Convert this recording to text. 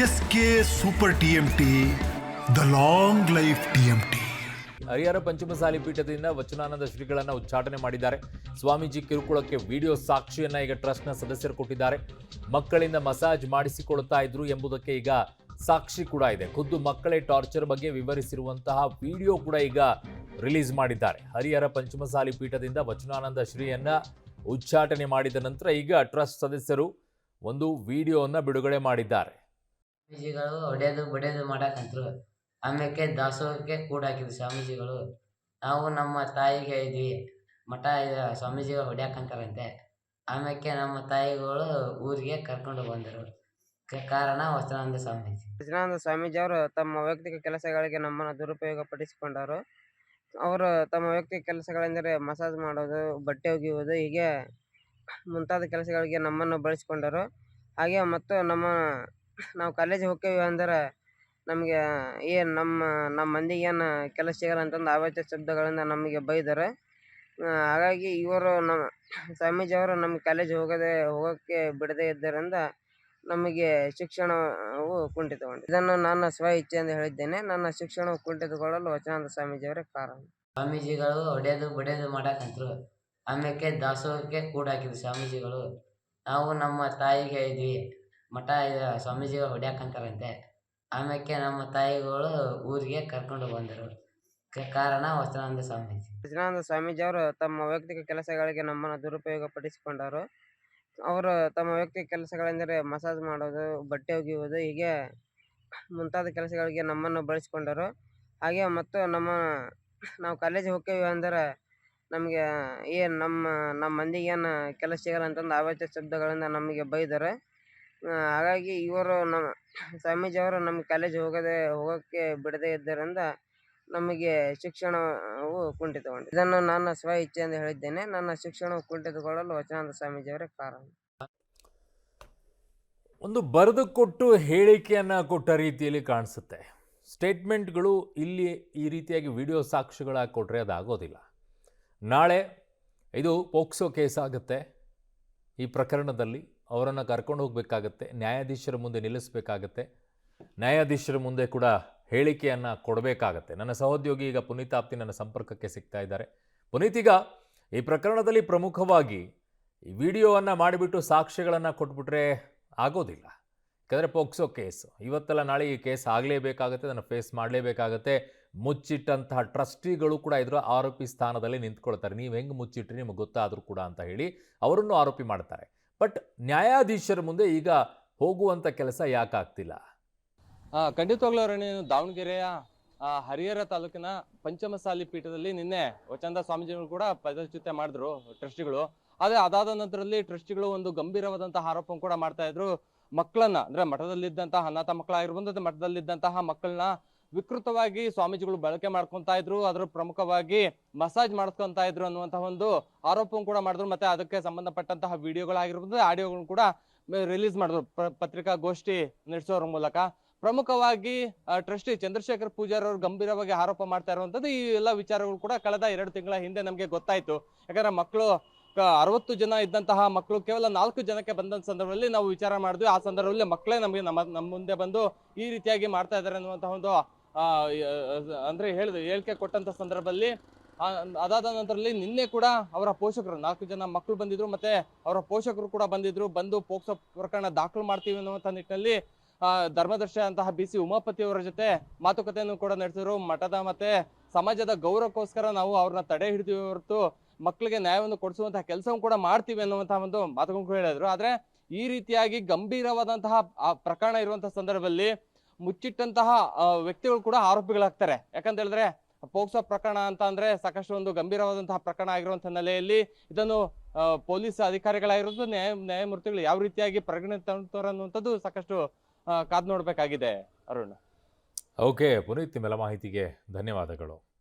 SK Super TMT, the long life TMT. Harihara Panchamasali ಪೀಠದಿಂದ Vachanananda ಶ್ರೀಗಳನ್ನ ಉಚ್ಚಾಟನೆ ಮಾಡಿದ್ದಾರೆ. Swamiji ಕಿರುಕುಳಕ್ಕೆ video ಸಾಕ್ಷಿಯನ್ನ ಈಗ ಟ್ರಸ್ಟ್ನ ಸದಸ್ಯರು ಕೊಟ್ಟಿದ್ದಾರೆ. ಮಕ್ಕಳಿಂದ ಮಸಾಜ್ ಮಾಡಿಸಿಕೊಳ್ತಾ ಇದ್ರು ಎಂಬುದಕ್ಕೆ ಈಗ ಸಾಕ್ಷಿ ಕೂಡ ಇದೆ. ಖುದ್ದು ಮಕ್ಕಳೇ ಟಾರ್ಚರ್ ಬಗ್ಗೆ ವಿವರಿಸಿರುವಂತಹ ವಿಡಿಯೋ ಕೂಡ ಈಗ ರಿಲೀಸ್ ಮಾಡಿದ್ದಾರೆ. ಹರಿಹರ ಪಂಚಮಸಾಲಿ ಪೀಠದಿಂದ ವಚನಾನಂದ ಶ್ರೀಯನ್ನ ಉಚ್ಚಾಟನೆ ಮಾಡಿದ ನಂತರ ಈಗ ಟ್ರಸ್ಟ್ ಸದಸ್ಯರು ಒಂದು ವಿಡಿಯೋವನ್ನ ಬಿಡುಗಡೆ ಮಾಡಿದ್ದಾರೆ. ಸ್ವಾಮೀಜಿಗಳು ಹೊಡೆಯೋದು ಬಡಿಯೋದು ಮಾಡಕ್ಕಂತರು. ಆಮೇಲೆ ದಾಸೋಹಕ್ಕೆ ಕೂಡ ಹಾಕಿದ್ರು ಸ್ವಾಮೀಜಿಗಳು. ನಾವು ನಮ್ಮ ತಾಯಿಗೆ ಇದ್ವಿ, ಮಠ ಸ್ವಾಮೀಜಿಗಳು ಹೊಡ್ಯಾಕಂತಾರಂತೆ. ಆಮೇಲೆ ನಮ್ಮ ತಾಯಿಗಳು ಊರಿಗೆ ಕರ್ಕೊಂಡು ಬಂದರು. ಕಾರಣ ವಚನಾನಂದ ಸ್ವಾಮೀಜಿ. ವಚನಾನಂದ ಸ್ವಾಮೀಜಿ ಅವರು ತಮ್ಮ ವೈಯಕ್ತಿಕ ಕೆಲಸಗಳಿಗೆ ನಮ್ಮನ್ನು ದುರುಪಯೋಗ ಪಡಿಸಿಕೊಂಡರು. ಅವರು ತಮ್ಮ ವೈಯಕ್ತಿಕ ಕೆಲಸಗಳೆಂದರೆ ಮಸಾಜ್ ಮಾಡೋದು, ಬಟ್ಟೆ ಒಗೆಯುವುದು, ಹೀಗೆ ಮುಂತಾದ ಕೆಲಸಗಳಿಗೆ ನಮ್ಮನ್ನು ಬಳಸಿಕೊಂಡರು. ಹಾಗೆ ಮತ್ತು ನಾವು ಕಾಲೇಜಿಗೆ ಹೋಗ್ತೇವೆ ಅಂದರೆ ನಮಗೆ ಏನು ನಮ್ಮ ಮಂದಿಗೆ ಏನು ಕೆಲಸ ಸಿಗಲ್ಲ ಅಂತಂದು ಅವಾಚ್ಯ ಶಬ್ದಗಳಿಂದ ನಮಗೆ ಬೈದರು. ಹಾಗಾಗಿ ಇವರು ಸ್ವಾಮೀಜಿಯವರು ನಮಗೆ ಕಾಲೇಜ್ ಹೋಗೋಕ್ಕೆ ಬಿಡದೇ ಇದ್ದರಿಂದ ನಮಗೆ ಶಿಕ್ಷಣವು ಕುಂಠಿತಗೊಂಡಿದೆ. ಇದನ್ನು ನನ್ನ ಸ್ವ ಇಚ್ಛೆಯಿಂದ ಹೇಳಿದ್ದೇನೆ. ನನ್ನ ಶಿಕ್ಷಣವು ಕುಂಠಿತಗೊಳ್ಳಲು ವಚನಾನಂದ ಸ್ವಾಮೀಜಿಯವರೇ ಕಾರಣ. ಸ್ವಾಮೀಜಿಗಳು ಹೊಡೆಯೋದು ಬಡಿಯೋದು ಮಾಡಕ್ಕಂತರು. ಆಮೇಲೆ ದಾಸೋಹಕ್ಕೆ ಕೂಡ ಹಾಕಿದ್ರು ಸ್ವಾಮೀಜಿಗಳು. ನಾವು ನಮ್ಮ ತಾಯಿಗೆ ಇದ್ವಿ, ಮಠ ಸ್ವಾಮೀಜಿಗಳು ಹೊಡ್ಯಾಕಂತಾರಂತೆ. ಆಮೇಲೆ ನಮ್ಮ ತಾಯಿಗಳು ಊರಿಗೆ ಕರ್ಕೊಂಡು ಬಂದರು. ಕಾರಣ ವಚನಾನಂದ ಸ್ವಾಮೀಜಿ. ವಚನಾನಂದ ಸ್ವಾಮೀಜಿ ಅವರು ತಮ್ಮ ವೈಯಕ್ತಿಕ ಕೆಲಸಗಳಿಗೆ ನಮ್ಮನ್ನು ದುರುಪಯೋಗ ಪಡಿಸಿಕೊಂಡರು. ಅವರು ತಮ್ಮ ವೈಯಕ್ತಿಕ ಕೆಲಸಗಳೆಂದರೆ ಮಸಾಜ್ ಮಾಡೋದು, ಬಟ್ಟೆ ಒಗೆಯುವುದು, ಹೀಗೆ ಮುಂತಾದ ಕೆಲಸಗಳಿಗೆ ನಮ್ಮನ್ನು ಬಳಸಿಕೊಂಡರು. ಹಾಗೆ ಮತ್ತು ನಾವು ಕಾಲೇಜಿಗೆ ಹೋಗ್ತೇವೆ ಅಂದರೆ ನಮಗೆ ಏನು ನಮ್ಮ ಮಂದಿಗೆ ಏನು ಕೆಲಸ ಸಿಗಲ್ಲ ಅಂತಂದು ಅವಾಚ್ಯ ಶಬ್ದಗಳಿಂದ ನಮಗೆ ಬೈದರು. ಹಾಗಾಗಿ ಇವರು ಸ್ವಾಮೀಜಿಯವರು ನಮಗೆ ಕಾಲೇಜ್ ಹೋಗೋಕ್ಕೆ ಬಿಡದೇ ಇದ್ದರಿಂದ ನಮಗೆ ಶಿಕ್ಷಣವು ಕುಂಠಿತಗೊಂಡಿದೆ. ಇದನ್ನು ನನ್ನ ಸ್ವ ಇಚ್ಛೆಯಿಂದ ಹೇಳಿದ್ದೇನೆ. ನನ್ನ ಶಿಕ್ಷಣವು ಕುಂಠಿತಗೊಳ್ಳಲು ವಚನಾನಂದ ಸ್ವಾಮೀಜಿಯವರೇ ಕಾರಣ. ಒಂದು ಬರೆದು ಕೊಟ್ಟು ಹೇಳಿಕೆಯನ್ನ ಕೊಟ್ಟ ರೀತಿಯಲ್ಲಿ ಕಾಣಿಸುತ್ತೆ. ಸ್ಟೇಟ್ಮೆಂಟ್ಗಳು ಇಲ್ಲಿ ಈ ರೀತಿಯಾಗಿ ವಿಡಿಯೋ ಸಾಕ್ಷಿಗಳಾಗಿ ಕೊಟ್ಟರೆ ಅದಾಗೋದಿಲ್ಲ. ನಾಳೆ ಇದು ಪೋಕ್ಸೋ ಕೇಸ್ ಆಗುತ್ತೆ. ಈ ಪ್ರಕರಣದಲ್ಲಿ ಅವರನ್ನು ಕರ್ಕೊಂಡು ಹೋಗಬೇಕಾಗತ್ತೆ, ನ್ಯಾಯಾಧೀಶರ ಮುಂದೆ ನಿಲ್ಲಿಸಬೇಕಾಗತ್ತೆ, ನ್ಯಾಯಾಧೀಶರ ಮುಂದೆ ಕೂಡ ಹೇಳಿಕೆಯನ್ನು ಕೊಡಬೇಕಾಗತ್ತೆ. ನನ್ನ ಸಹೋದ್ಯೋಗಿ ಈಗ ಪುನೀತ್ ಆಪ್ತಿ ನನ್ನ ಸಂಪರ್ಕಕ್ಕೆ ಸಿಗ್ತಾ ಇದ್ದಾರೆ. ಪುನೀತ್, ಈಗ ಈ ಪ್ರಕರಣದಲ್ಲಿ ಪ್ರಮುಖವಾಗಿ ಈ ವಿಡಿಯೋವನ್ನು ಮಾಡಿಬಿಟ್ಟು ಸಾಕ್ಷ್ಯಗಳನ್ನು ಕೊಟ್ಬಿಟ್ರೆ ಆಗೋದಿಲ್ಲ. ಯಾಕಂದರೆ ಪೋಕ್ಸೋ ಕೇಸ್ ಇವತ್ತೆಲ್ಲ ನಾಳೆ ಈ ಕೇಸ್ ಆಗಲೇಬೇಕಾಗತ್ತೆ, ಅದನ್ನು ಫೇಸ್ ಮಾಡಲೇಬೇಕಾಗತ್ತೆ. ಮುಚ್ಚಿಟ್ಟಂತಹ ಟ್ರಸ್ಟಿಗಳು ಕೂಡ ಇದರ ಆರೋಪಿ ಸ್ಥಾನದಲ್ಲಿ ನಿಂತ್ಕೊಳ್ತಾರೆ. ನೀವು ಹೆಂಗೆ ಮುಚ್ಚಿಟ್ರಿ ನಿಮಗೆ ಗೊತ್ತಾದರೂ ಕೂಡ ಅಂತ ಹೇಳಿ ಅವರನ್ನು ಆರೋಪಿ ಮಾಡ್ತಾರೆ. ಬಟ್ ನ್ಯಾಯಾಧೀಶರ ಮುಂದೆ ಈಗ ಹೋಗುವಂಥ ಕೆಲಸ ಯಾಕಾಗ್ತಿಲ್ಲ? ಖಂಡಿತವಾಗ್ಲೂ ನೀನು ದಾವಣಗೆರೆಯ ಹರಿಹರ ತಾಲೂಕಿನ ಪಂಚಮಸಾಲಿ ಪೀಠದಲ್ಲಿ ನಿನ್ನೆ ವಚನಾನಂದ ಸ್ವಾಮೀಜಿಗಳು ಕೂಡ ಪದಚ್ಯುತಿ ಮಾಡಿದ್ರು ಟ್ರಸ್ಟಿಗಳು. ಆದರೆ ಅದಾದ ನಂತರದಲ್ಲಿ ಟ್ರಸ್ಟಿಗಳು ಒಂದು ಗಂಭೀರವಾದಂತಹ ಆರೋಪ ಕೂಡ ಮಾಡ್ತಾ ಇದ್ರು. ಮಕ್ಕಳನ್ನ ಅಂದ್ರೆ ಮಠದಲ್ಲಿದ್ದಂತಹ ಅನಾಥ ಮಕ್ಕಳಾಗಿರ್ಬೋದು, ಮಠದಲ್ಲಿದ್ದಂತಹ ಮಕ್ಕಳನ್ನ ವಿಕೃತವಾಗಿ ಸ್ವಾಮೀಜಿಗಳು ಬಳಕೆ ಮಾಡ್ಕೊಂತ ಇದ್ರು. ಅದ್ರ ಪ್ರಮುಖವಾಗಿ ಮಸಾಜ್ ಮಾಡ್ಕೊಂತ ಇದ್ರು ಅನ್ನುವಂತಹ ಒಂದು ಆರೋಪ ಕೂಡ ಮಾಡಿದ್ರು. ಮತ್ತೆ ಅದಕ್ಕೆ ಸಂಬಂಧಪಟ್ಟಂತಹ ವಿಡಿಯೋಗಳಾಗಿರ್ಬೋದು, ಆಡಿಯೋಗಳನ್ನು ಕೂಡ ರಿಲೀಸ್ ಮಾಡಿದ್ರು ಪತ್ರಿಕಾಗೋಷ್ಠಿ ನಡೆಸೋರ ಮೂಲಕ. ಪ್ರಮುಖವಾಗಿ ಟ್ರಸ್ಟಿ ಚಂದ್ರಶೇಖರ್ ಪೂಜಾರಿ ಅವರು ಗಂಭೀರವಾಗಿ ಆರೋಪ ಮಾಡ್ತಾ ಇರುವಂತದ್ದು ಈ ಎಲ್ಲ ವಿಚಾರಗಳು ಕೂಡ ಕಳೆದ 2 ತಿಂಗಳ ಹಿಂದೆ ನಮಗೆ ಗೊತ್ತಾಯ್ತು. ಯಾಕಂದ್ರೆ ಮಕ್ಕಳು 60 ಜನ ಇದ್ದಂತಹ ಮಕ್ಕಳು ಕೇವಲ 4 ಜನಕ್ಕೆ ಬಂದಂತ ಸಂದರ್ಭದಲ್ಲಿ ನಾವು ವಿಚಾರ ಮಾಡಿದ್ವಿ. ಆ ಸಂದರ್ಭದಲ್ಲಿ ಮಕ್ಕಳೇ ನಮಗೆ ನಮ್ಮ ಮುಂದೆ ಬಂದು ಈ ರೀತಿಯಾಗಿ ಮಾಡ್ತಾ ಇದ್ದಾರೆ ಅನ್ನುವಂತಹ ಒಂದು ಅಂದ್ರೆ ಹೇಳಿಕೆ ಕೊಟ್ಟಂತ ಸಂದರ್ಭದಲ್ಲಿ ಅದಾದ ನಂತರದಲ್ಲಿ ನಿನ್ನೆ ಕೂಡ ಅವರ ಪೋಷಕರು 4 ಜನ ಮಕ್ಕಳು ಬಂದಿದ್ರು, ಮತ್ತೆ ಅವರ ಪೋಷಕರು ಕೂಡ ಬಂದು ಪೋಕ್ಸೋ ಪ್ರಕರಣ ದಾಖಲು ಮಾಡ್ತೀವಿ ಅನ್ನುವಂಥ ನಿಟ್ಟಿನಲ್ಲಿ ಧರ್ಮದರ್ಶಿ ಅಂತಹ BC ಉಮಾಪತಿ ಅವರ ಜೊತೆ ಮಾತುಕತೆಯನ್ನು ಕೂಡ ನಡೆಸಿದ್ರು. ಮಠದ ಮತ್ತೆ ಸಮಾಜದ ಗೌರವಕ್ಕೋಸ್ಕರ ನಾವು ಅವ್ರನ್ನ ತಡೆ ಹಿಡಿದೀವಿ ಹೊರತು ಮಕ್ಕಳಿಗೆ ನ್ಯಾಯವನ್ನು ಕೊಡಿಸುವಂತಹ ಕೆಲಸವನ್ನು ಕೂಡ ಮಾಡ್ತೀವಿ ಅನ್ನುವಂತಹ ಒಂದು ಮಾತುಗಳನ್ನು ಹೇಳಿದ್ರು. ಆದ್ರೆ ಈ ರೀತಿಯಾಗಿ ಗಂಭೀರವಾದಂತಹ ಪ್ರಕರಣ ಇರುವಂತಹ ಸಂದರ್ಭದಲ್ಲಿ ಮುಚ್ಚಿಟ್ಟಂತಹ ವ್ಯಕ್ತಿಗಳು ಕೂಡ ಆರೋಪಿಗಳಾಗ್ತಾರೆ. ಯಾಕಂತ ಹೇಳಿದ್ರೆ ಪೋಕ್ಸೋ ಪ್ರಕರಣ ಅಂತ ಅಂದ್ರೆ ಸಾಕಷ್ಟು ಒಂದು ಗಂಭೀರವಾದಂತಹ ಪ್ರಕರಣ ಆಗಿರುವಂತಹ ನೆಲೆಯಲ್ಲಿ ಇದನ್ನು ಪೊಲೀಸ್ ಅಧಿಕಾರಿಗಳಾಗಿರೋದು ನ್ಯಾಯಮೂರ್ತಿಗಳು ಯಾವ ರೀತಿಯಾಗಿ ಪರಿಗಣನೆ ತಗೊಳ್ತಾರೆ ಅನ್ನುವಂಥದ್ದು ಸಾಕಷ್ಟು ಕಾದು ನೋಡ್ಬೇಕಾಗಿದೆ. ಅರುಣ್. ಓಕೆ ಪುನೀತ್, ನಿಮ್ಮೆಲ್ಲ ಮಾಹಿತಿಗೆ ಧನ್ಯವಾದಗಳು.